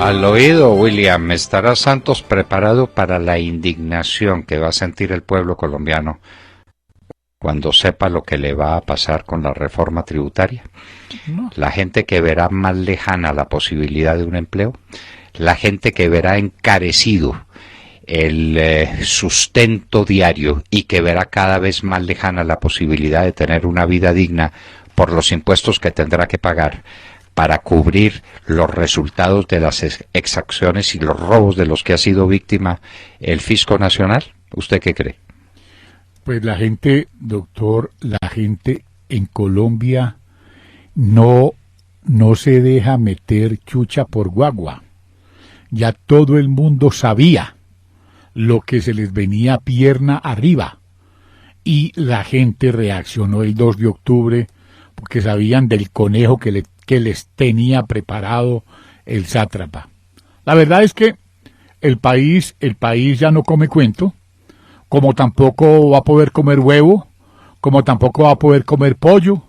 Al oído, William, ¿estará Santos preparado para la indignación que va a sentir el pueblo colombiano cuando sepa lo que le va a pasar con la reforma tributaria? No. La gente que verá más lejana la posibilidad de un empleo, la gente que verá encarecido el sustento diario y que verá cada vez más lejana la posibilidad de tener una vida digna por los impuestos que tendrá que pagar para cubrir los resultados de las exacciones y los robos de los que ha sido víctima el Fisco Nacional. ¿Usted qué cree? Pues la gente, doctor, la gente en Colombia no se deja meter chucha por guagua. Ya todo el mundo sabía lo que se les venía pierna arriba. Y la gente reaccionó el 2 de octubre porque sabían del conejo que les tenía preparado el sátrapa. La verdad es que el país ya no come cuento, como tampoco va a poder comer huevo, como tampoco va a poder comer pollo,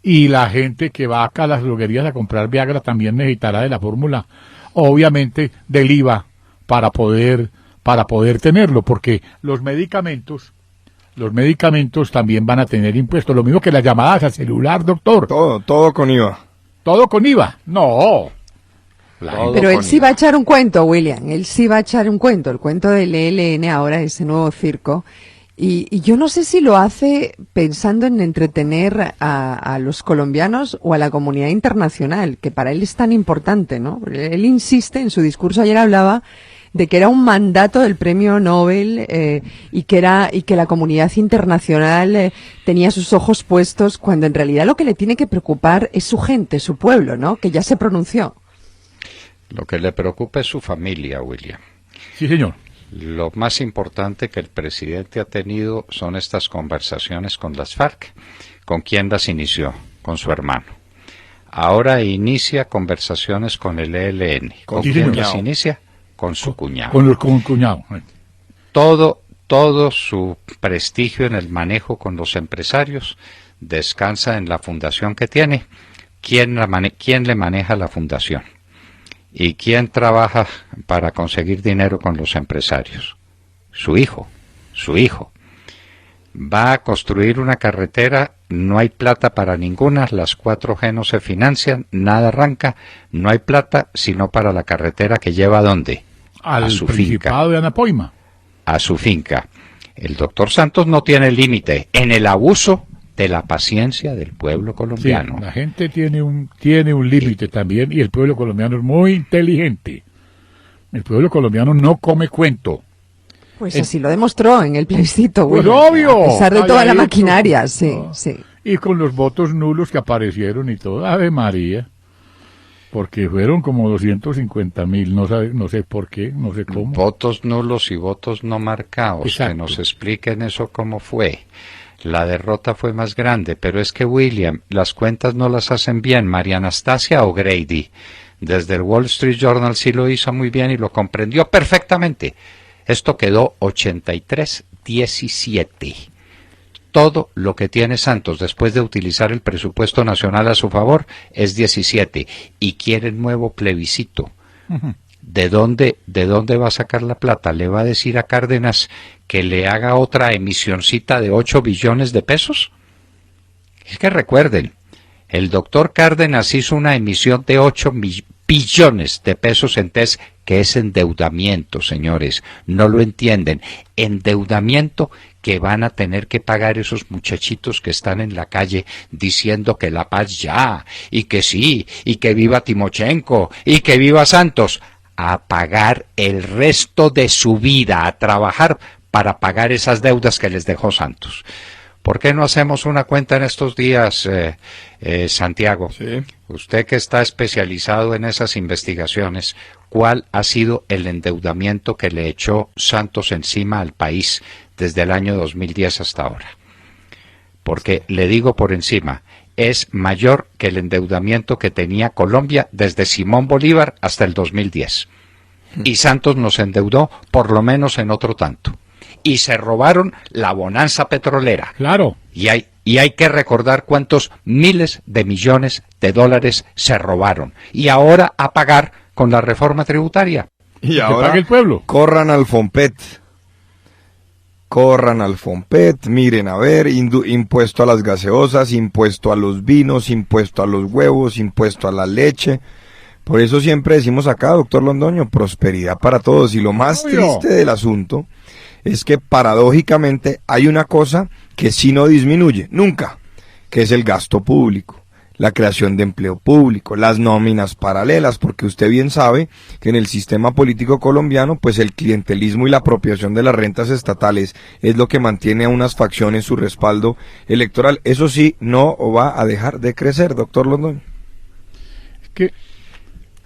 y la gente que va acá a las droguerías a comprar Viagra también necesitará de la fórmula, obviamente del IVA, para poder tenerlo, porque los medicamentos también van a tener impuestos, lo mismo que las llamadas al celular, doctor. Todo con IVA. ¿Todo con IVA? No. Pero él sí va a echar un cuento, William. Él sí va a echar un cuento. El cuento del ELN ahora, ese nuevo circo. Y yo no sé si lo hace pensando en entretener a los colombianos o a la comunidad internacional, que para él es tan importante, ¿no? Él insiste, en su discurso ayer hablaba de que era un mandato del premio Nobel y que la comunidad internacional tenía sus ojos puestos, cuando en realidad lo que le tiene que preocupar es su gente, su pueblo, ¿no? Que ya se pronunció. Lo que le preocupa es su familia, William. Sí, señor. Lo más importante que el presidente ha tenido son estas conversaciones con las FARC. ¿Con quién las inició? Con su hermano. Ahora inicia conversaciones con el ELN. ¿Con quién las inicia? Con su cuñado. Con el cuñado. Todo su prestigio en el manejo con los empresarios descansa en la fundación que tiene. ¿Quién le maneja la fundación? ¿Y quién trabaja para conseguir dinero con los empresarios? Su hijo. Va a construir una carretera, no hay plata para ninguna, las 4G no se financian, nada arranca, no hay plata sino para la carretera que lleva ¿a dónde? A su finca. De Anapoima. A su finca. El doctor Santos no tiene límite en el abuso de la paciencia del pueblo colombiano. Sí, la gente tiene un límite también, y el pueblo colombiano es muy inteligente. El pueblo colombiano no come cuento. Pues así lo demostró en el plebiscito. Pues obvio. A pesar de toda la maquinaria, sí. Y con los votos nulos que aparecieron y todo. Ave María. Porque fueron como 250,000, no sé por qué, no sé cómo. Votos nulos y votos no marcados. Exacto. Que nos expliquen eso cómo fue. La derrota fue más grande, pero es que, William, las cuentas no las hacen bien María Anastasia O'Grady. Desde el Wall Street Journal sí lo hizo muy bien y lo comprendió perfectamente. Esto quedó 83-17. Todo lo que tiene Santos después de utilizar el presupuesto nacional a su favor es 17. Y quiere nuevo plebiscito. Uh-huh. ¿De dónde va a sacar la plata? ¿Le va a decir a Cárdenas que le haga otra emisioncita de 8 billones de pesos? Es que recuerden, el doctor Cárdenas hizo una emisión de 8 billones de pesos en TES, que es endeudamiento, señores. No lo entienden. Endeudamiento que van a tener que pagar esos muchachitos que están en la calle diciendo que la paz ya, y que sí, y que viva Timochenko, y que viva Santos. A pagar el resto de su vida, a trabajar para pagar esas deudas que les dejó Santos. ¿Por qué no hacemos una cuenta en estos días, Santiago? Sí. Usted que está especializado en esas investigaciones, ¿cuál ha sido el endeudamiento que le echó Santos encima al país desde el año 2010 hasta ahora? Porque le digo por encima, es mayor que el endeudamiento que tenía Colombia desde Simón Bolívar hasta el 2010. Y Santos nos endeudó por lo menos en otro tanto. Y se robaron la bonanza petrolera. Claro. Y hay que recordar cuántos miles de millones de dólares se robaron. Y ahora a pagar con la reforma tributaria. Y ahora pague el pueblo. corran al Fonpet, miren, a ver, impuesto a las gaseosas, impuesto a los vinos, impuesto a los huevos, impuesto a la leche. Por eso siempre decimos acá, doctor Londoño, prosperidad para todos. Y lo más triste del asunto es que paradójicamente hay una cosa que sí no disminuye, nunca, que es el gasto público, la creación de empleo público, las nóminas paralelas, porque usted bien sabe que en el sistema político colombiano, pues el clientelismo y la apropiación de las rentas estatales es lo que mantiene a unas facciones su respaldo electoral. Eso sí, no va a dejar de crecer, doctor Londoño. Es que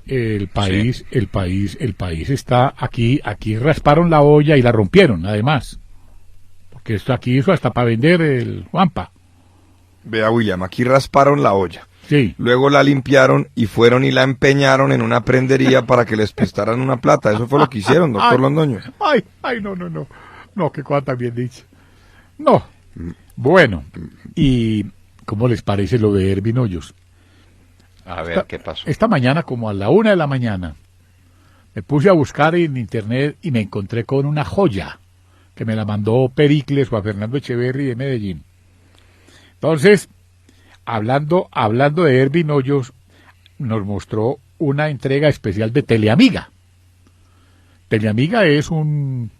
el país está aquí rasparon la olla y la rompieron, además. Porque esto aquí hizo hasta para vender el Juanpa. Vea, William, aquí rasparon la olla. Sí. Luego la limpiaron y fueron y la empeñaron en una prendería para que les prestaran una plata. Eso fue lo que hicieron, doctor Londoño. No, qué cosa tan bien dicho. No. Bueno, ¿y cómo les parece lo de Ervin Hoyos? A ver, ¿qué pasó? Esta mañana, como a la 1 de la mañana, me puse a buscar en internet y me encontré con una joya que me la mandó Pericles o a Fernando Echeverry de Medellín. Entonces, hablando de Ervin Hoyos, nos mostró una entrega especial de Teleamiga. Teleamiga es un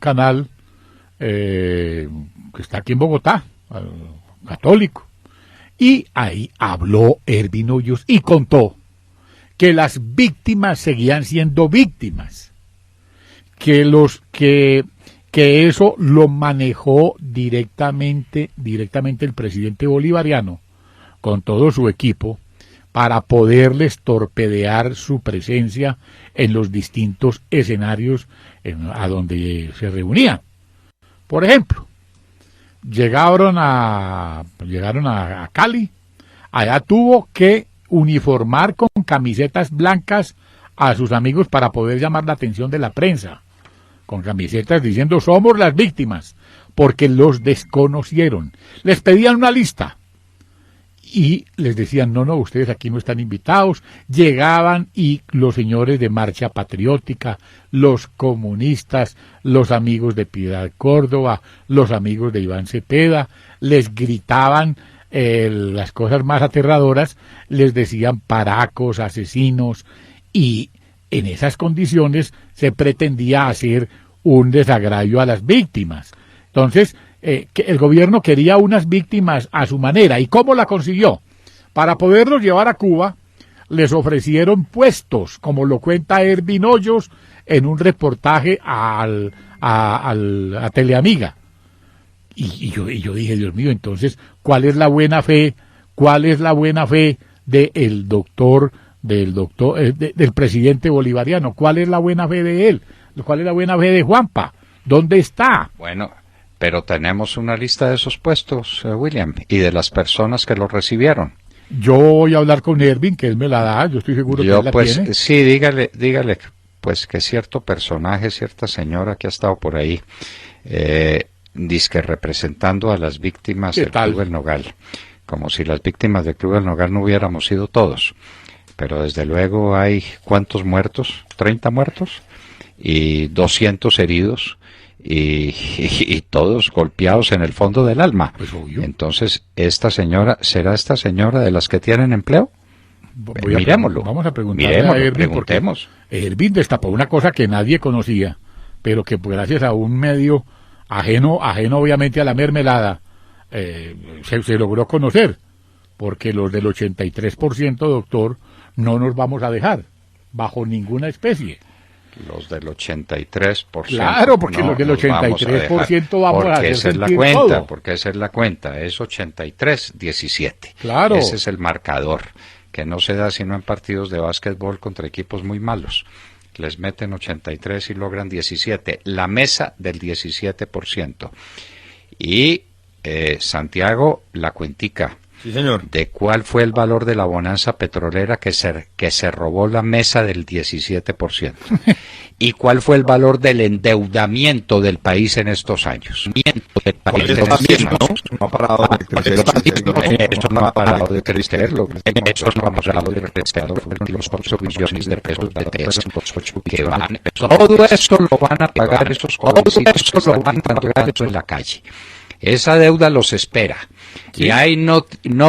canal que está aquí en Bogotá, católico. Y ahí habló Ervin Hoyos y contó que las víctimas seguían siendo víctimas, que eso lo manejó directamente el presidente bolivariano con todo su equipo para poderles torpedear su presencia en los distintos escenarios a donde se reunían. Por ejemplo, llegaron a Cali, allá tuvo que uniformar con camisetas blancas a sus amigos para poder llamar la atención de la prensa, con camisetas diciendo somos las víctimas, porque los desconocieron. Les pedían una lista y les decían no, ustedes aquí no están invitados. Llegaban y los señores de Marcha Patriótica, los comunistas, los amigos de Piedad Córdoba, los amigos de Iván Cepeda, les gritaban las cosas más aterradoras, les decían paracos, asesinos, y en esas condiciones se pretendía hacer un desagravio a las víctimas. Entonces, que el gobierno quería unas víctimas a su manera. ¿Y cómo la consiguió? Para poderlos llevar a Cuba, les ofrecieron puestos, como lo cuenta Ervin Hoyos en un reportaje a Teleamiga. Y yo dije, Dios mío, entonces, ¿cuál es la buena fe? ¿Cuál es la buena fe del presidente bolivariano? ¿Cuál es la buena fe de él? ¿Cuál es la buena fe de Juanpa? ¿Dónde está? Bueno, pero tenemos una lista de esos puestos, William, y de las personas que los recibieron. Yo voy a hablar con Ervin, que él me la da, yo estoy seguro que él la tiene. Sí, dígale, pues que cierto personaje, cierta señora que ha estado por ahí, dizque representando a las víctimas del Club El Nogal, como si las víctimas del Club El Nogal no hubiéramos sido todos. Pero desde luego hay, ¿cuántos muertos? 30 muertos y 200 heridos. Y todos golpeados en el fondo del alma. Pues obvio. Entonces, ¿será esta señora de las que tienen empleo? Miremoslo. Vamos a preguntarle a Ervin, preguntemos. Ervin destapó una cosa que nadie conocía, pero que pues, gracias a un medio ajeno obviamente a la mermelada, se logró conocer, porque los del 83%, doctor, no nos vamos a dejar, bajo ninguna especie. Los del 83%. Claro, porque los del 83% vamos a hacer esa es la cuenta, todo. Porque esa es la cuenta, es 83-17. Claro. Ese es el marcador, que no se da sino en partidos de básquetbol contra equipos muy malos. Les meten 83 y logran 17, la mesa del 17%. Y Santiago, la cuentica. Sí, señor. ¿De cuál fue el valor de la bonanza petrolera que se robó la mesa del 17%? ¿Y cuál fue el valor del endeudamiento del país en estos años? No ha parado de crecer. Eso no ha parado de crecer. Eso no ha parado de crecer. Fueron los 8 billones de pesos de TES que van. Todo eso lo van a pagar esos jovencitos, lo van a pagar eso en la calle. Esa deuda los espera. Sí. Y ahí no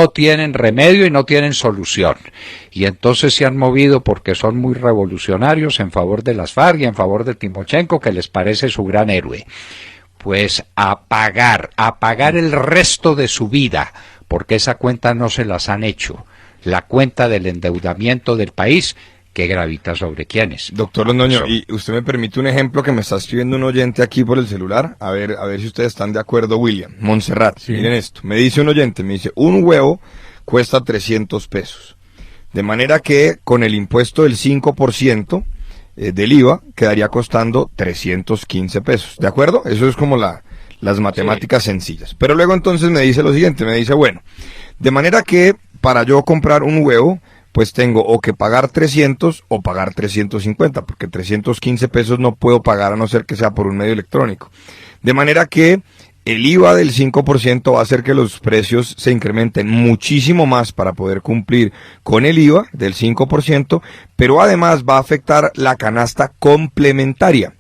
tienen remedio y no tienen solución. Y entonces se han movido porque son muy revolucionarios en favor de las FARC y en favor de Timochenko, que les parece su gran héroe. Pues a pagar el resto de su vida, porque esa cuenta no se las han hecho. La cuenta del endeudamiento del país, que gravita sobre quiénes. Doctor Londoño, y usted me permite un ejemplo que me está escribiendo un oyente aquí por el celular, a ver si ustedes están de acuerdo, William. Montserrat, sí. Miren esto, me dice un oyente, me dice, un huevo cuesta 300 pesos, de manera que con el impuesto del 5% del IVA quedaría costando 315 pesos, ¿de acuerdo? Eso es como las matemáticas sencillas. Pero luego entonces me dice lo siguiente, me dice, bueno, de manera que para yo comprar un huevo, pues tengo o que pagar 300 o pagar 350, porque 315 pesos no puedo pagar a no ser que sea por un medio electrónico. De manera que el IVA del 5% va a hacer que los precios se incrementen muchísimo más para poder cumplir con el IVA del 5%, pero además va a afectar la canasta complementaria.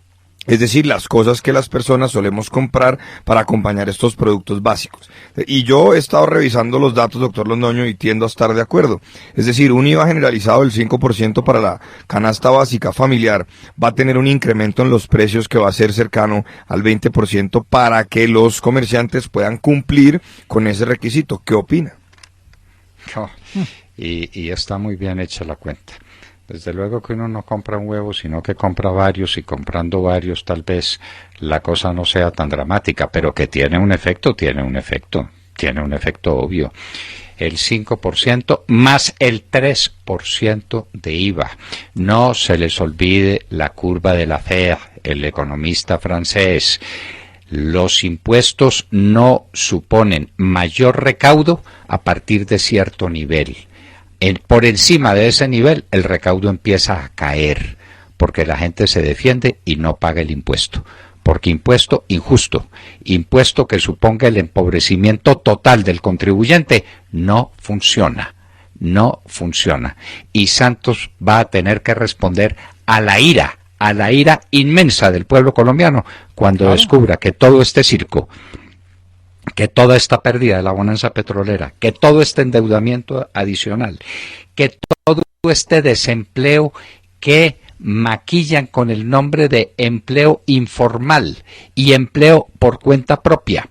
Es decir, las cosas que las personas solemos comprar para acompañar estos productos básicos. Y yo he estado revisando los datos, doctor Londoño, y tiendo a estar de acuerdo. Es decir, un IVA generalizado del 5% para la canasta básica familiar va a tener un incremento en los precios que va a ser cercano al 20% para que los comerciantes puedan cumplir con ese requisito. ¿Qué opina? Oh, y está muy bien hecha la cuenta. Desde luego que uno no compra un huevo, sino que compra varios, y comprando varios tal vez la cosa no sea tan dramática, pero que tiene un efecto obvio. El 5% más el 3% de IVA. No se les olvide la curva de la FED, el economista francés. Los impuestos no suponen mayor recaudo a partir de cierto nivel. Por encima de ese nivel, el recaudo empieza a caer, porque la gente se defiende y no paga el impuesto. Porque impuesto injusto, impuesto que suponga el empobrecimiento total del contribuyente, no funciona. Y Santos va a tener que responder a la ira inmensa del pueblo colombiano cuando descubra que todo este circo, que toda esta pérdida de la bonanza petrolera, que todo este endeudamiento adicional, que todo este desempleo que maquillan con el nombre de empleo informal y empleo por cuenta propia.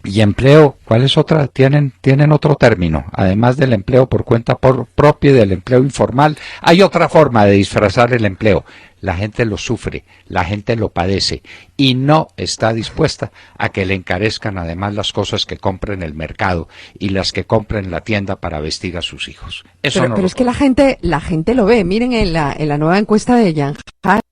Y empleo, ¿cuál es otra? Tienen otro término, además del empleo por cuenta propia y del empleo informal. Hay otra forma de disfrazar el empleo. La gente lo sufre, la gente lo padece y no está dispuesta a que le encarezcan además las cosas que compra en el mercado y las que compra en la tienda para vestir a sus hijos. Pero es que la gente lo ve. Miren en la nueva encuesta de Jan Haas,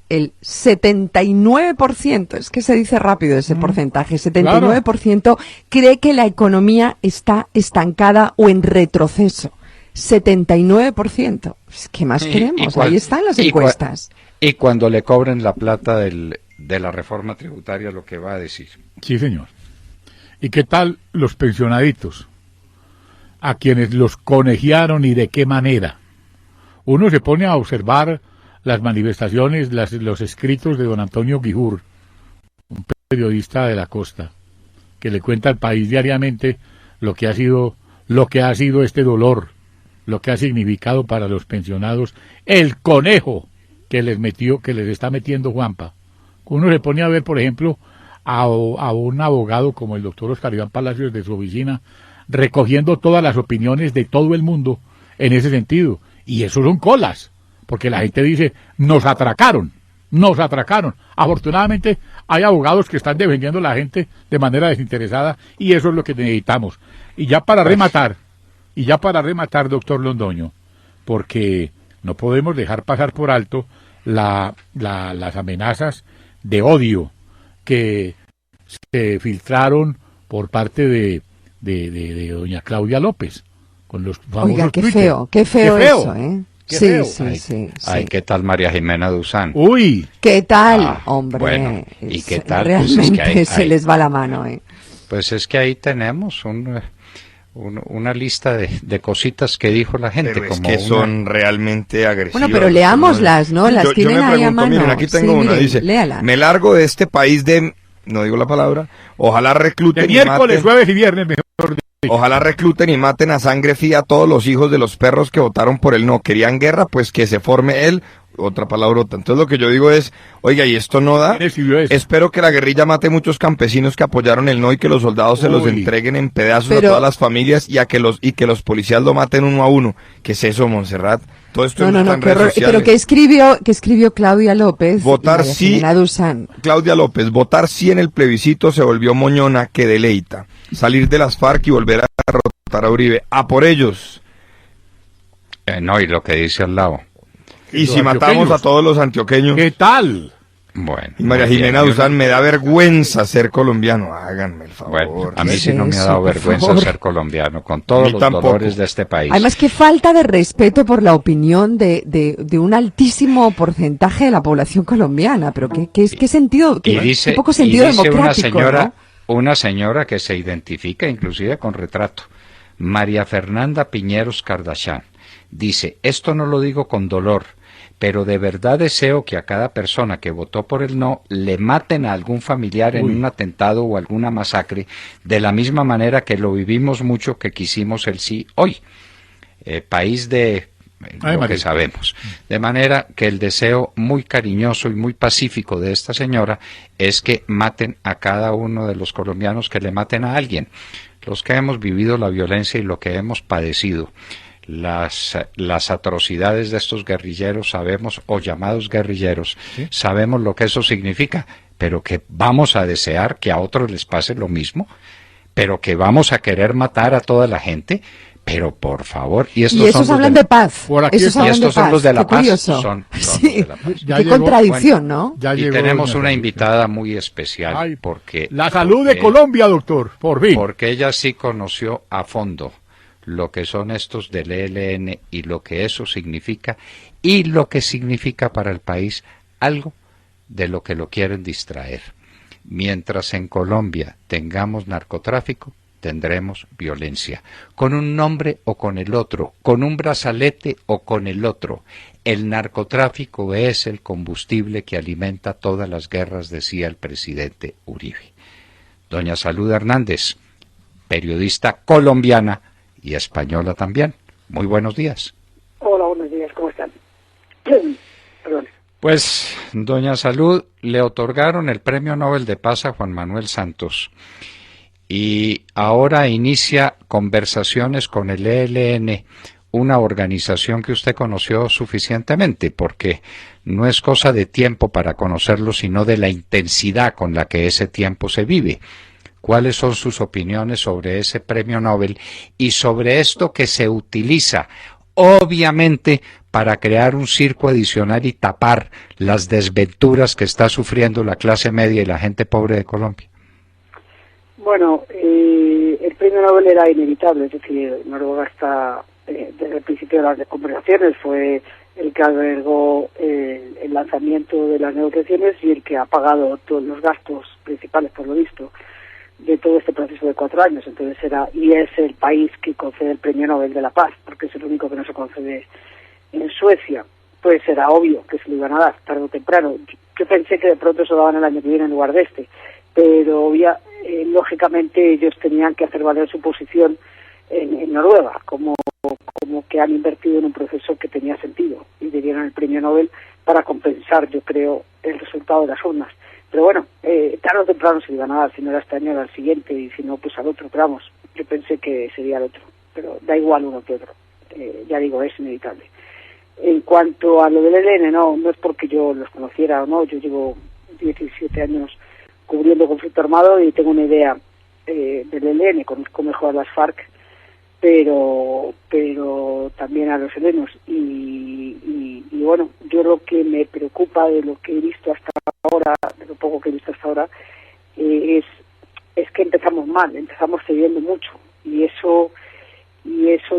el 79%, es que se dice rápido ese porcentaje, 79% cree que la economía está estancada o en retroceso. 79%. ¿Qué más queremos? Ahí están las encuestas. Y cuando le cobren la plata de la reforma tributaria, lo que va a decir. Sí, señor. ¿Y qué tal los pensionaditos? A quienes los conegiaron y de qué manera. Uno se pone a observar las manifestaciones, los escritos de don Antonio Guijur, un periodista de la costa, que le cuenta al país diariamente lo que ha sido este dolor, lo que ha significado para los pensionados el conejo que les está metiendo Juanpa. Uno se pone a ver, por ejemplo, a un abogado como el doctor Oscar Iván Palacios de su oficina, recogiendo todas las opiniones de todo el mundo en ese sentido. Y eso son colas, porque la gente dice, nos atracaron. Afortunadamente hay abogados que están defendiendo a la gente de manera desinteresada y eso es lo que necesitamos. Y ya para rematar, doctor Londoño, porque no podemos dejar pasar por alto las amenazas de odio que se filtraron por parte de doña Claudia López con los famosos Oiga, qué Twitter. feo eso, ¿eh? Sí, Ay, ¿qué tal María Jimena Duzán? Uy. ¿Qué tal, hombre? Bueno, ¿y qué tal? Realmente Pues es que se les va la mano, Pues es que ahí tenemos una lista de cositas que dijo la gente. Pero es como que son realmente agresivas. Bueno, pero leámoslas, ¿no? Las tienen ahí a mano. Miren, aquí tengo una, mire, dice, léala. me largo de este país no digo la palabra, ojalá recluten De miércoles, jueves y viernes, mejor dicho. Ojalá recluten y maten a sangre fría a todos los hijos de los perros que votaron por el no. Querían guerra, pues que se forme él. Otra palabrota. Entonces lo que yo digo es, oiga, y esto no da. Espero que la guerrilla mate muchos campesinos que apoyaron el no y que los soldados se los entreguen en pedazos a todas las familias y que los policías lo maten uno a uno. ¿Qué es eso, Montserrat? Todo esto No, en redes sociales. pero que escribió Claudia López. Votar sí. Claudia López, votar sí en el plebiscito se volvió moñona que deleita. Salir de las FARC y volver a derrotar a Uribe. A por ellos. No, y lo que dice al lado. Y si matamos a todos los antioqueños. ¿Qué tal? Bueno. Y María Jimena Duzán, me da vergüenza ser colombiano. Háganme el favor. Bueno, a mí sí no me ha dado vergüenza ser colombiano, con todos los dolores de este país. Además, qué falta de respeto por la opinión de un altísimo porcentaje de la población colombiana. Pero qué sentido, qué poco sentido democrático, una señora que se identifica inclusive con retrato, María Fernanda Piñeros Kardashian, dice, esto no lo digo con dolor, pero de verdad deseo que a cada persona que votó por el no le maten a algún familiar en un atentado o alguna masacre, de la misma manera que lo vivimos mucho que quisimos el sí hoy. País de lo que sabemos. De manera que el deseo muy cariñoso y muy pacífico de esta señora es que maten a cada uno de los colombianos, que le maten a alguien. Los que hemos vivido la violencia y lo que hemos padecido, las atrocidades de estos guerrilleros, sabemos, o llamados guerrilleros, ¿sí? Sabemos lo que eso significa, pero que vamos a desear que a otros les pase lo mismo, pero que vamos a querer matar a toda la gente, pero por favor, y esos hablan de paz. Y estos son los de la paz. Son sí. los de la paz. Qué contradicción, ¿no? Y tenemos una invitada muy especial, porque la salud de Colombia, doctor, por fin. Porque ella sí conoció a fondo lo que son estos del ELN y lo que eso significa y lo que significa para el país, algo de lo que lo quieren distraer. Mientras en Colombia tengamos narcotráfico, tendremos violencia, con un nombre o con el otro, con un brazalete o con el otro. El narcotráfico es el combustible que alimenta todas las guerras, decía el presidente Uribe. Doña Salud Hernández, periodista colombiana y española también. Muy buenos días. Hola, buenos días, ¿cómo están? Perdón. Pues, doña Salud, le otorgaron el Premio Nobel de Paz a Juan Manuel Santos y ahora inicia conversaciones con el ELN, una organización que usted conoció suficientemente, porque no es cosa de tiempo para conocerlo, sino de la intensidad con la que ese tiempo se vive. ¿Cuáles son sus opiniones sobre ese premio Nobel y sobre esto que se utiliza, obviamente, para crear un circo adicional y tapar las desventuras que está sufriendo la clase media y la gente pobre de Colombia? Bueno, el premio Nobel era inevitable, es decir, Noruega está, desde el principio de las conversaciones, fue el que albergó el lanzamiento de las negociaciones y el que ha pagado todos los gastos principales, por lo visto, de todo este proceso de 4 años. Entonces y es el país que concede el premio Nobel de la Paz, porque es el único que no se concede en Suecia. Pues era obvio que se lo iban a dar, tarde o temprano. Yo pensé que de pronto se lo daban el año que viene en lugar de este, pero lógicamente ellos tenían que hacer valer su posición en Noruega, como que han invertido en un proceso que tenía sentido, y le dieron el premio Nobel para compensar, yo creo, el resultado de las urnas. Pero bueno, tarde o temprano se le iban a dar, si no era este año era el siguiente, y si no, pues al otro. Pero vamos, yo pensé que sería el otro, pero da igual uno que otro. Ya digo, es inevitable. En cuanto a lo del ELN, no es porque yo los conociera o no, yo llevo 17 años cubriendo conflicto armado y tengo una idea del ELN, conozco mejor a las FARC, pero también a los helenos, y bueno, yo lo que me preocupa de lo que he visto hasta ahora, de lo poco que he visto hasta ahora, es que empezamos mal, empezamos cediendo mucho, y eso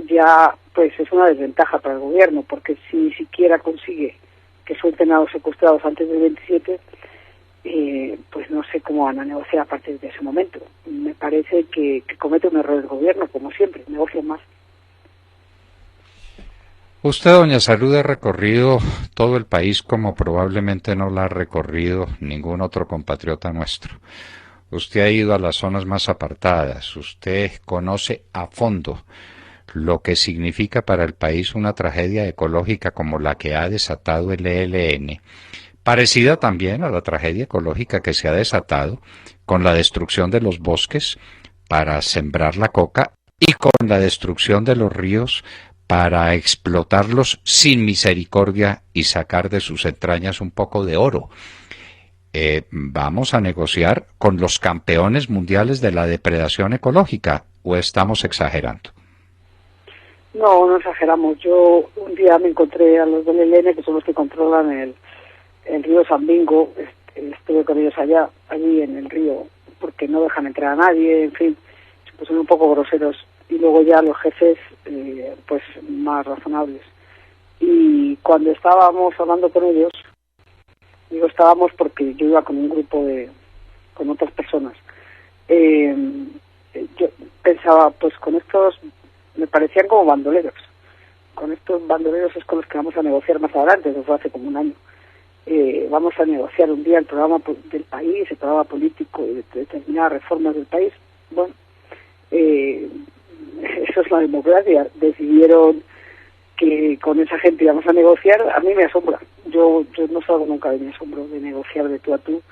ya pues es una desventaja para el gobierno, porque si ni siquiera consigue que suelten a los secuestrados antes del 27, pues no sé cómo van a negociar a partir de ese momento. Me parece que comete un error el gobierno, como siempre, negocia más. Usted, doña Salud, ha recorrido todo el país como probablemente no lo ha recorrido ningún otro compatriota nuestro. Usted ha ido a las zonas más apartadas, usted conoce a fondo lo que significa para el país una tragedia ecológica como la que ha desatado el ELN, parecida también a la tragedia ecológica que se ha desatado con la destrucción de los bosques para sembrar la coca y con la destrucción de los ríos para explotarlos sin misericordia y sacar de sus entrañas un poco de oro. ¿Vamos a negociar con los campeones mundiales de la depredación ecológica o estamos exagerando? No exageramos. Yo un día me encontré a los del ELN, que son los que controlan el río Sambingo. Estuve con ellos allí en el río, porque no dejan entrar a nadie, en fin, pues son un poco groseros. Y luego ya los jefes, pues más razonables. Y cuando estábamos hablando con ellos, digo estábamos porque yo iba con un grupo con otras personas, yo pensaba, pues con estos me parecían como bandoleros. Con estos bandoleros es con los que vamos a negociar más adelante, eso fue hace como un año. Vamos a negociar un día el programa del país, el programa político y determinadas reformas del país. Bueno, eso es la democracia. Decidieron que con esa gente íbamos a negociar. A mí me asombra. Yo no salgo nunca de mi asombro de negociar de tú a tú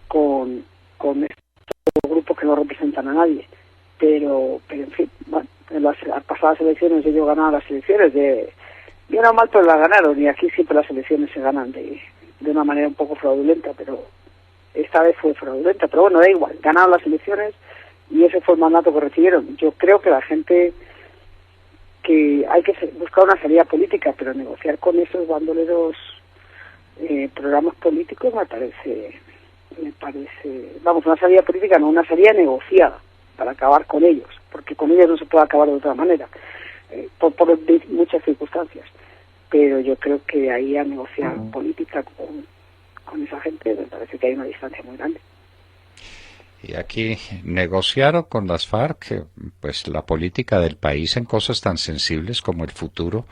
con estos grupos que no representan a nadie. Pero en fin, bueno, en las pasadas elecciones ellos ganaron las elecciones bien o mal, pero las ganaron, y aquí siempre las elecciones se ganan de una manera un poco fraudulenta, pero esta vez fue fraudulenta, pero bueno, da igual, ganaron las elecciones y ese fue el mandato que recibieron. Yo creo que la gente, que hay que buscar una salida política, pero negociar con esos bandoleros programas políticos me parece, vamos, una salida política, no, una salida negociada para acabar con ellos, porque con ellos no se puede acabar de otra manera, por muchas circunstancias. Pero yo creo que ahí a negociar política con esa gente me parece que hay una distancia muy grande. Y aquí negociaron con las FARC pues la política del país en cosas tan sensibles como el futuro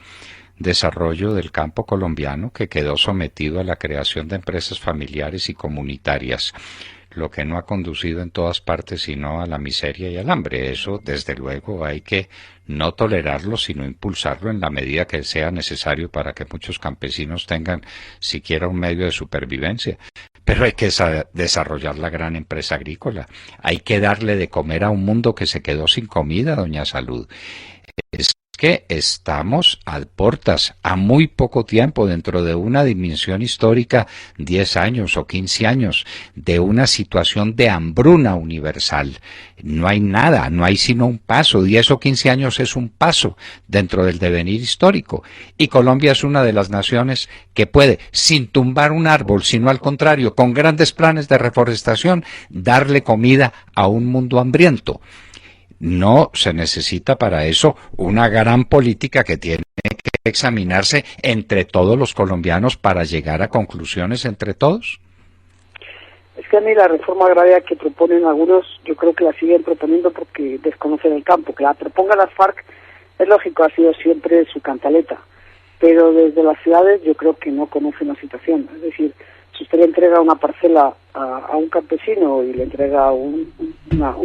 desarrollo del campo colombiano, que quedó sometido a la creación de empresas familiares y comunitarias, lo que no ha conducido en todas partes sino a la miseria y al hambre. Eso, desde luego, hay que no tolerarlo, sino impulsarlo en la medida que sea necesario para que muchos campesinos tengan siquiera un medio de supervivencia. Pero hay que desarrollar la gran empresa agrícola. Hay que darle de comer a un mundo que se quedó sin comida, doña Salud. Es que estamos a portas, a muy poco tiempo, dentro de una dimensión histórica, 10 años o 15 años, de una situación de hambruna universal. No hay nada, no hay sino un paso. 10 o 15 años es un paso dentro del devenir histórico. Y Colombia es una de las naciones que puede, sin tumbar un árbol, sino al contrario, con grandes planes de reforestación, darle comida a un mundo hambriento. No se necesita para eso una gran política que tiene que examinarse entre todos los colombianos para llegar a conclusiones entre todos. Es que a mí la reforma agraria que proponen algunos, yo creo que la siguen proponiendo porque desconocen el campo. Que la proponga las FARC, es lógico, ha sido siempre su cantaleta, pero desde las ciudades yo creo que no conocen la situación. Es decir, si usted le entrega una parcela a un campesino y le entrega un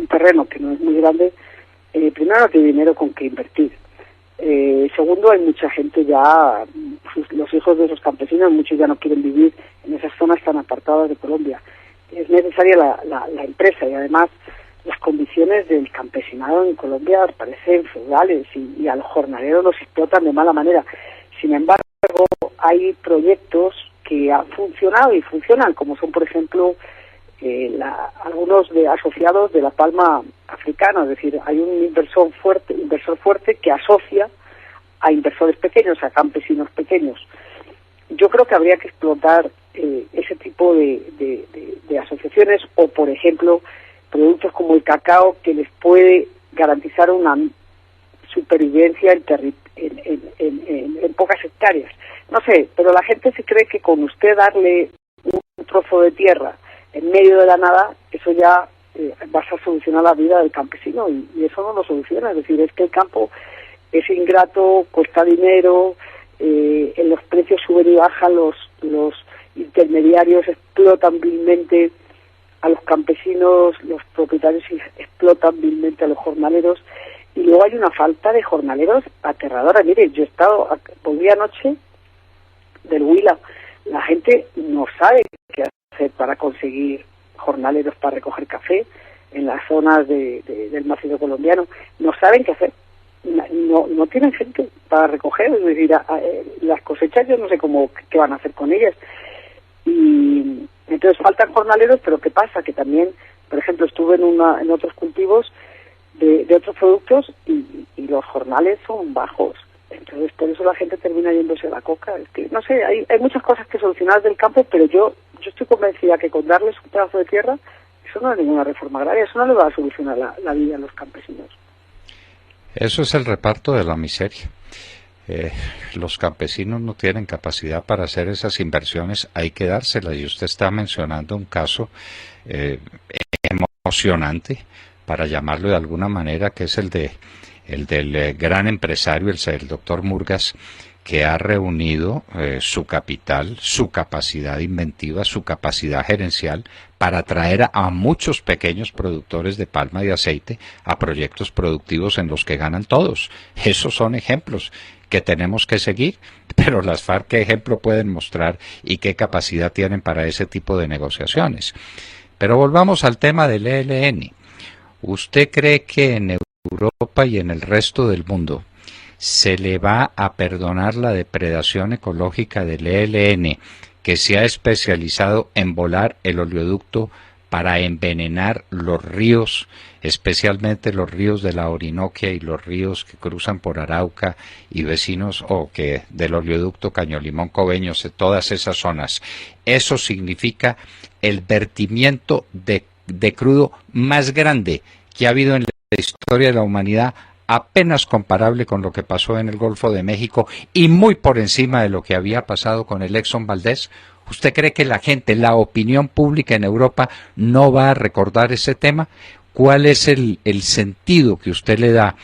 terreno que no es muy grande, primero no tiene dinero con que invertir. Segundo, hay mucha gente ya, los hijos de esos campesinos, muchos ya no quieren vivir en esas zonas tan apartadas de Colombia. Es necesaria la empresa, y además las condiciones del campesinado en Colombia parecen feudales y a los jornaleros los explotan de mala manera. Sin embargo, hay proyectos que han funcionado y funcionan, como son, por ejemplo, algunos asociados de la palma africana. Es decir, hay un inversor fuerte que asocia a inversores pequeños, a campesinos pequeños. Yo creo que habría que explotar ese tipo de asociaciones, o, por ejemplo, productos como el cacao, que les puede garantizar una supervivencia en pocas hectáreas. No sé, pero la gente se cree que con usted darle un trozo de tierra en medio de la nada, eso ya vas a solucionar la vida del campesino, y eso no lo soluciona. Es decir, es que el campo es ingrato, cuesta dinero, en los precios suben y bajan, los intermediarios explotan vilmente a los campesinos, los propietarios explotan vilmente a los jornaleros, y luego hay una falta de jornaleros aterradora. Mire, yo volví anoche del Huila, la gente no sabe qué hacer para conseguir jornaleros para recoger café en las zonas del macizo colombiano, no saben qué hacer, no tienen gente para recoger, es decir, las cosechas yo no sé qué van a hacer con ellas, y entonces faltan jornaleros. Pero ¿qué pasa? Que también, por ejemplo, estuve en otros cultivos de otros productos, y los jornales son bajos, entonces por eso la gente termina yéndose a la coca. Es que, no sé, hay muchas cosas que solucionar del campo, pero yo estoy convencida que con darles un pedazo de tierra, eso no es ninguna reforma agraria, eso no le va a solucionar la vida a los campesinos. Eso es el reparto de la miseria. Los campesinos no tienen capacidad para hacer esas inversiones, hay que dárselas. Y usted está mencionando un caso emocionante, para llamarlo de alguna manera, que es el del gran empresario, el doctor Murgas, que ha reunido su capital, su capacidad inventiva, su capacidad gerencial para atraer a muchos pequeños productores de palma y aceite a proyectos productivos en los que ganan todos. Esos son ejemplos que tenemos que seguir, pero las FARC ¿qué ejemplo pueden mostrar y qué capacidad tienen para ese tipo de negociaciones? Pero volvamos al tema del ELN. ¿Usted cree que en Europa y en el resto del mundo se le va a perdonar la depredación ecológica del ELN, que se ha especializado en volar el oleoducto para envenenar los ríos, especialmente los ríos de la Orinoquia y los ríos que cruzan por Arauca y vecinos, o que del oleoducto Caño-Limón Coveños, de todas esas zonas? Eso significa el vertimiento de crudo más grande que ha habido en la historia de la humanidad, apenas comparable con lo que pasó en el Golfo de México y muy por encima de lo que había pasado con el Exxon Valdez. ¿Usted cree que la gente, la opinión pública en Europa no va a recordar ese tema? ¿Cuál es el sentido que usted le da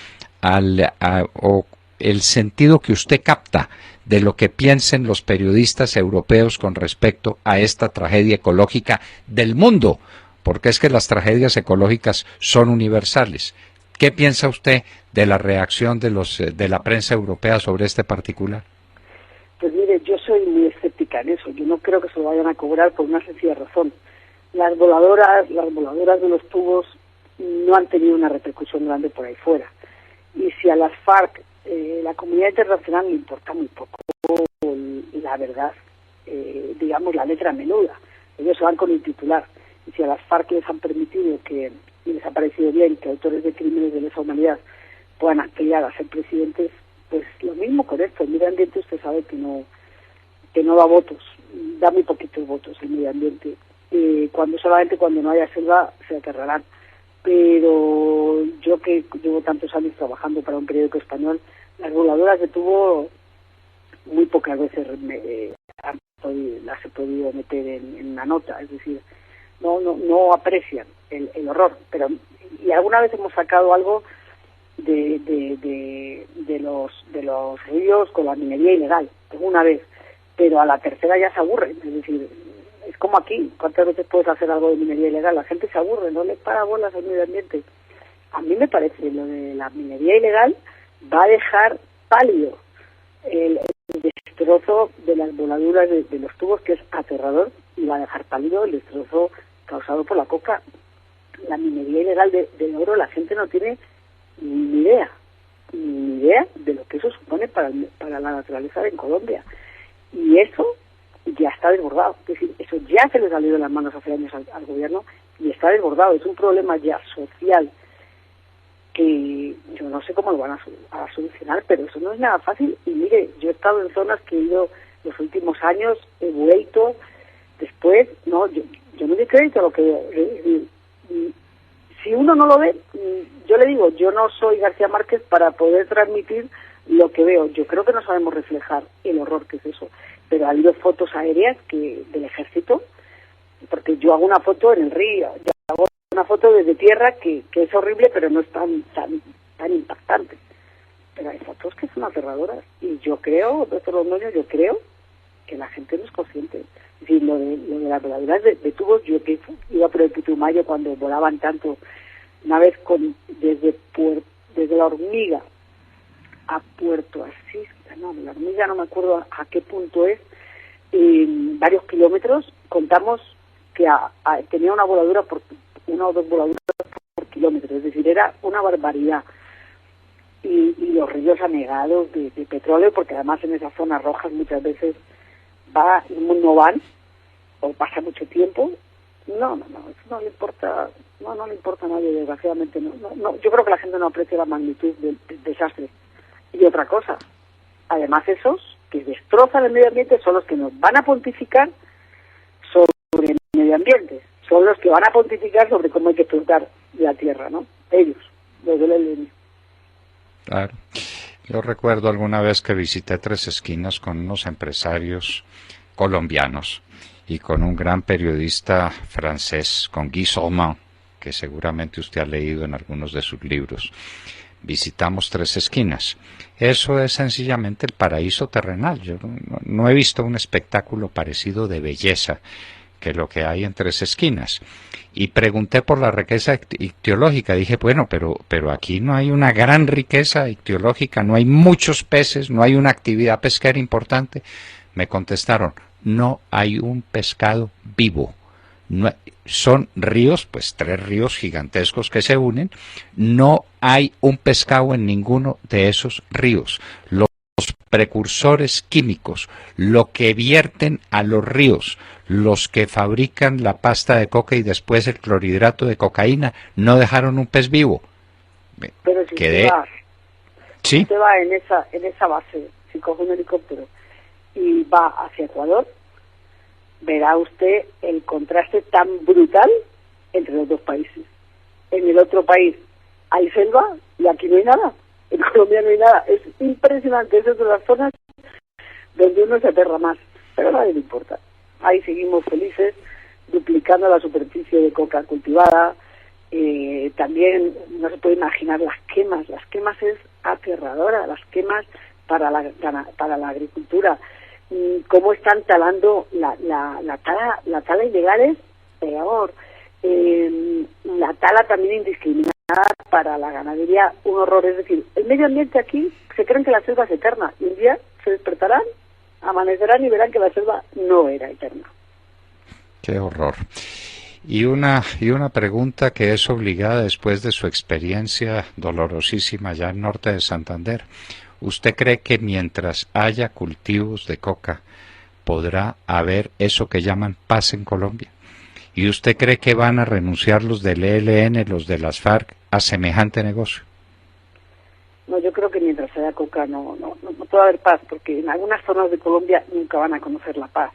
o el sentido que usted capta de lo que piensen los periodistas europeos con respecto a esta tragedia ecológica del mundo? Porque es que las tragedias ecológicas son universales. ¿Qué piensa usted de la reacción de la prensa europea sobre este particular? Pues mire, yo soy muy escéptica en eso. Yo no creo que se lo vayan a cobrar por una sencilla razón. Las voladoras de los tubos no han tenido una repercusión grande por ahí fuera. Y si a las FARC, la comunidad internacional, le importa muy poco, la verdad, digamos, la letra menuda. Ellos se van con el titular. Y si a las FARC les han permitido y les ha parecido bien que autores de crímenes de lesa humanidad puedan aspirar a ser presidentes, pues lo mismo con esto. El medio ambiente, usted sabe que no da votos, da muy poquitos votos el medio ambiente. Solamente cuando no haya selva se aterrarán. Pero yo, que llevo tantos años trabajando para un periódico español, las voladoras de tubo muy pocas veces las he podido meter en una nota, es decir, no aprecian el horror. Pero y alguna vez hemos sacado algo de los ríos con la minería ilegal, alguna vez, pero a la tercera ya se aburren. Es decir, es como aquí, ¿cuántas veces puedes hacer algo de minería ilegal? La gente se aburre, no le para bolas al medio ambiente. A mí me parece lo de la minería ilegal va a dejar pálido el destrozo de las voladuras de los tubos, que es aterrador, y va a dejar pálido el destrozo causado por la coca. La minería ilegal del oro, la gente no tiene ni idea de lo que eso supone para la naturaleza en Colombia. Y eso ya está desbordado. Es decir, eso ya se le salió de las manos hace años al gobierno y está desbordado. Es un problema ya social que yo no sé cómo lo van a solucionar, pero eso no es nada fácil. Y mire, yo he estado en zonas que he ido los últimos años, he vuelto después, yo no doy crédito a lo que... si uno no lo ve, yo le digo, yo no soy García Márquez para poder transmitir lo que veo. Yo creo que no sabemos reflejar el horror que es eso. Pero ha habido fotos aéreas del ejército, porque yo hago una foto en el río, yo hago una foto desde tierra que es horrible, pero no es tan impactante. Pero hay fotos que son aterradoras. Y yo creo, doctor Londoño, yo creo que la gente no es consciente. Es decir, lo de las voladuras de tubos, yo que iba por el Putumayo cuando volaban tanto, una vez desde La Hormiga a Puerto Asís, no, La Hormiga no me acuerdo a qué punto es, varios kilómetros, contamos que tenía una voladura una o dos voladuras por kilómetro, es decir, era una barbaridad. Y los ríos anegados de petróleo, porque además en esas zonas rojas muchas veces no van, o pasa mucho tiempo. No, eso no le importa, no le importa a nadie, desgraciadamente. No, yo creo que la gente no aprecia la magnitud del desastre. Y otra cosa, además esos que destrozan el medio ambiente son los que nos van a pontificar sobre el medio ambiente, son los que van a pontificar sobre cómo hay que explotar la tierra, ¿no? Ellos, los del ELN. Claro. Yo recuerdo alguna vez que visité Tres Esquinas con unos empresarios colombianos y con un gran periodista francés, con Guy Sormand, que seguramente usted ha leído en algunos de sus libros. Visitamos Tres Esquinas. Eso es sencillamente el paraíso terrenal. Yo no he visto un espectáculo parecido de belleza que lo que hay en Tres Esquinas. Y pregunté por la riqueza ictiológica. Dije, bueno, pero aquí no hay una gran riqueza ictiológica, no hay muchos peces, no hay una actividad pesquera importante. Me contestaron, no hay un pescado vivo. No, son ríos, pues 3 ríos gigantescos que se unen, no hay un pescado en ninguno de esos ríos. Los precursores químicos, lo que vierten a los ríos, los que fabrican la pasta de coca y después el clorhidrato de cocaína, no dejaron un pez vivo. Pero si usted va en esa base, si coge un helicóptero y va hacia Ecuador, verá usted el contraste tan brutal entre los dos países. En el otro país hay selva y aquí no hay nada. En Colombia no hay nada. Es impresionante. Esas son las zonas donde uno se aterra más. Pero a nadie le importa. Ahí seguimos felices, duplicando la superficie de coca cultivada. También no se puede imaginar las quemas. Las quemas es aterradora. Las quemas para la agricultura. Cómo están talando la tala ilegal es peor. La tala también indiscriminada para la ganadería, un horror. Es decir, el medio ambiente aquí, se creen que la selva es eterna y un día se despertarán, amanecerán y verán que la selva no era eterna. Qué horror. Y una pregunta que es obligada después de su experiencia dolorosísima allá en norte de Santander. ¿Usted cree que mientras haya cultivos de coca podrá haber eso que llaman paz en Colombia? ¿Y usted cree que van a renunciar los del ELN, los de las FARC, a semejante negocio? No, yo creo que mientras haya coca no puede haber paz, porque en algunas zonas de Colombia nunca van a conocer la paz,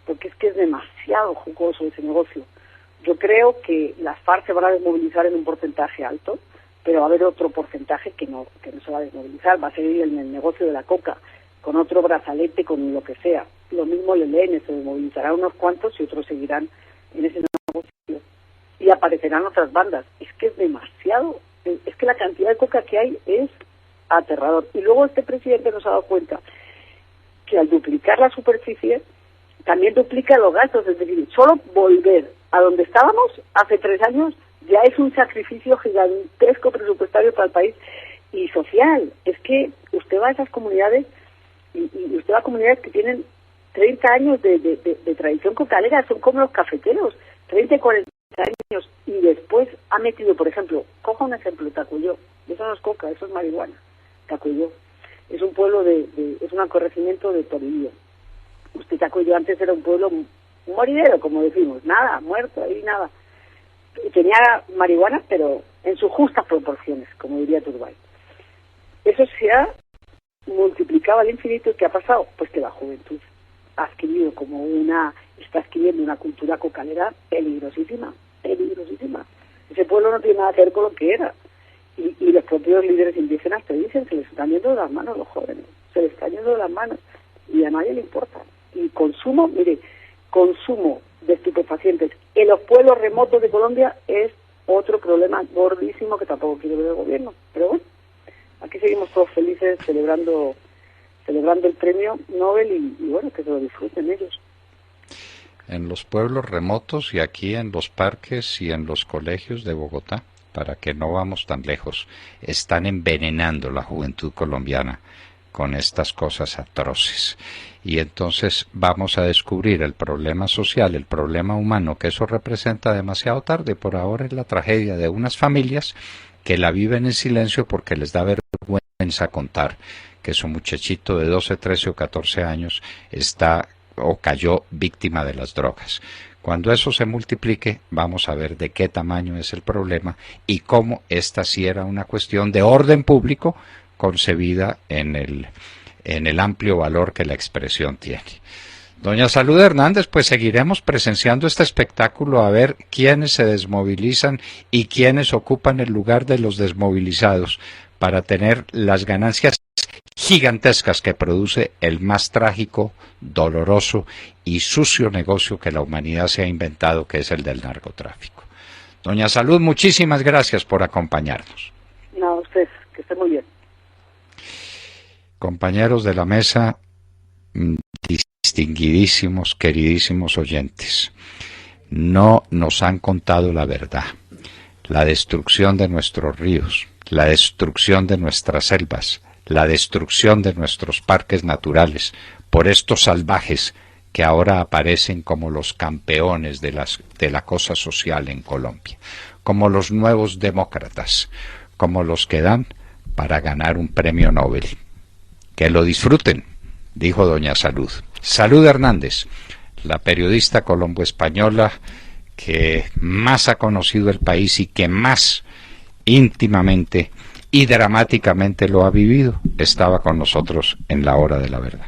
porque es que es demasiado jugoso ese negocio. Yo creo que las FARC se van a desmovilizar en un porcentaje alto, pero va a haber otro porcentaje que no se va a desmovilizar, va a seguir en el negocio de la coca, con otro brazalete, con lo que sea. Lo mismo el ELN, se desmovilizará unos cuantos y otros seguirán en ese negocio. Y aparecerán otras bandas. Es que es demasiado, es que la cantidad de coca que hay es aterrador. Y luego este presidente nos ha dado cuenta que al duplicar la superficie, también duplica los gastos, es decir, solo volver a donde estábamos hace 3 años ya es un sacrificio gigantesco presupuestario para el país y social. Es que usted va a esas comunidades y usted va a comunidades que tienen 30 años de tradición cocalera, son como los cafeteros, 30 y 40 años, y después ha metido, por ejemplo, coja un ejemplo, Tacuyó, eso no es coca, eso es marihuana. Tacuyó es un pueblo es un corregimiento de Toribio. Usted Tacuyó antes era un pueblo, un moridero, como decimos, nada, muerto, ahí nada. Tenía marihuana, pero en sus justas proporciones, como diría Turbay. Eso se ha multiplicado al infinito. ¿Qué ha pasado? Pues que la juventud ha adquirido está adquiriendo una cultura cocalera peligrosísima. Ese pueblo no tiene nada que ver con lo que era. Y los propios líderes indígenas te dicen, se les están yendo de las manos los jóvenes, se les están yendo de las manos y a nadie le importa. Y consumo de estupefacientes en los pueblos remotos de Colombia es otro problema gordísimo que tampoco quiere ver el gobierno. Pero bueno, aquí seguimos todos felices celebrando el premio Nobel y bueno, que se lo disfruten ellos. En los pueblos remotos y aquí en los parques y en los colegios de Bogotá, para que no vamos tan lejos, están envenenando la juventud colombiana con estas cosas atroces. Y entonces vamos a descubrir el problema social, el problema humano que eso representa demasiado tarde. Por ahora es la tragedia de unas familias que la viven en silencio porque les da vergüenza contar que su muchachito de 12, 13 o 14 años está o cayó víctima de las drogas. Cuando eso se multiplique, vamos a ver de qué tamaño es el problema y cómo esta sí era una cuestión de orden público concebida en el amplio valor que la expresión tiene. Doña Salud Hernández, pues seguiremos presenciando este espectáculo a ver quiénes se desmovilizan y quiénes ocupan el lugar de los desmovilizados para tener las ganancias gigantescas que produce el más trágico, doloroso y sucio negocio que la humanidad se ha inventado, que es el del narcotráfico. Doña Salud, muchísimas gracias por acompañarnos. No, usted, que esté muy bien. Compañeros de la mesa, distinguidísimos, queridísimos oyentes, no nos han contado la verdad. La destrucción de nuestros ríos, la destrucción de nuestras selvas, la destrucción de nuestros parques naturales por estos salvajes que ahora aparecen como los campeones de la cosa social en Colombia, como los nuevos demócratas, como los que dan para ganar un premio Nobel. Que lo disfruten, dijo doña Salud. Salud Hernández, la periodista colombo-española que más ha conocido el país y que más íntimamente y dramáticamente lo ha vivido, estaba con nosotros en La Hora de la Verdad.